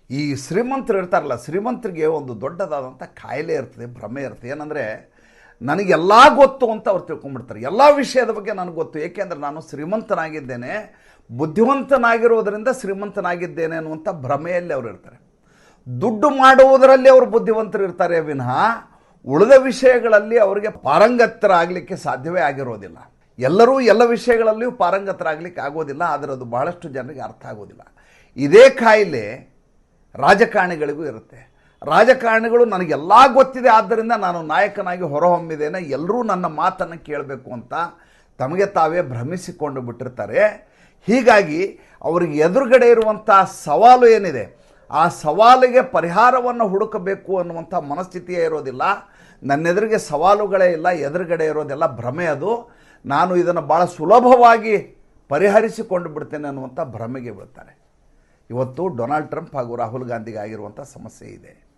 ಈ ಶ್ರೀಮಂತರು ಇರ್ತಾರಲ್ಲ, ಶ್ರೀಮಂತರಿಗೆ ಒಂದು ದೊಡ್ಡದಾದಂಥ ಕಾಯಿಲೆ ಇರ್ತದೆ, ಭ್ರಮೆ ಇರ್ತದೆ. ಏನಂದರೆ ನನಗೆಲ್ಲ ಗೊತ್ತು ಅಂತ ಅವ್ರು ತಿಳ್ಕೊಂಡ್ಬಿಡ್ತಾರೆ. ಎಲ್ಲ ವಿಷಯದ ಬಗ್ಗೆ ನನಗೆ ಗೊತ್ತು, ಏಕೆಂದರೆ ನಾನು ಶ್ರೀಮಂತನಾಗಿದ್ದೇನೆ, ಬುದ್ಧಿವಂತನಾಗಿರೋದರಿಂದ ಶ್ರೀಮಂತನಾಗಿದ್ದೇನೆ ಅನ್ನುವಂಥ ಭ್ರಮೆಯಲ್ಲಿ ಅವರು ಇರ್ತಾರೆ. ದುಡ್ಡು ಮಾಡುವುದರಲ್ಲಿ ಅವರು ಬುದ್ಧಿವಂತರು ಇರ್ತಾರೆ ವಿನಃ ಉಳಿದ ವಿಷಯಗಳಲ್ಲಿ ಅವರಿಗೆ ಪಾರಂಗತರಾಗಲಿಕ್ಕೆ ಸಾಧ್ಯವೇ ಆಗಿರೋದಿಲ್ಲ. ಎಲ್ಲರೂ ಎಲ್ಲ ವಿಷಯಗಳಲ್ಲಿಯೂ ಪಾರಂಗತರಾಗಲಿಕ್ಕೆ ಆಗೋದಿಲ್ಲ, ಆದರೆ ಅದು ಬಹಳಷ್ಟು ಜನರಿಗೆ ಅರ್ಥ ಆಗೋದಿಲ್ಲ. ಇದೇ ಕಾಯಿಲೆ ರಾಜಕಾರಣಿಗಳಿಗೂ ಇರುತ್ತೆ. ರಾಜಕಾರಣಿಗಳು ನನಗೆಲ್ಲ ಗೊತ್ತಿದೆ, ಆದ್ದರಿಂದ ನಾನು ನಾಯಕನಾಗಿ ಹೊರಹೊಮ್ಮಿದ್ದೇನೆ, ಎಲ್ಲರೂ ನನ್ನ ಮಾತನ್ನು ಕೇಳಬೇಕು ಅಂತ ತಮಗೆ ತಾವೇ ಭ್ರಮಿಸಿಕೊಂಡು ಬಿಟ್ಟಿರ್ತಾರೆ. ಹೀಗಾಗಿ ಅವರಿಗೆ ಎದುರುಗಡೆ ಇರುವಂಥ ಸವಾಲು ಏನಿದೆ, ಆ ಸವಾಲಿಗೆ ಪರಿಹಾರವನ್ನು ಹುಡುಕಬೇಕು ಅನ್ನುವಂಥ ಮನಸ್ಥಿತಿಯೇ ಇರೋದಿಲ್ಲ. ನನ್ನೆದುರಿಗೆ ಸವಾಲುಗಳೇ ಇಲ್ಲ, ಎದುರುಗಡೆ ಇರೋದೆಲ್ಲ ಭ್ರಮೆ. ಅದು ನಾನು ಇದನ್ನು ಭಾಳ ಸುಲಭವಾಗಿ ಪರಿಹರಿಸಿಕೊಂಡು ಬಿಡ್ತೇನೆ ಅನ್ನುವಂಥ ಭ್ರಮೆಗೆ ಬೀಳ್ತಾರೆ. ಇವತ್ತು ಡೊನಾಲ್ಡ್ ಟ್ರಂಪ್ ಹಾಗೂ ರಾಹುಲ್ ಗಾಂಧಿಗೆ ಆಗಿರುವಂಥ ಸಮಸ್ಯೆ ಇದೆ.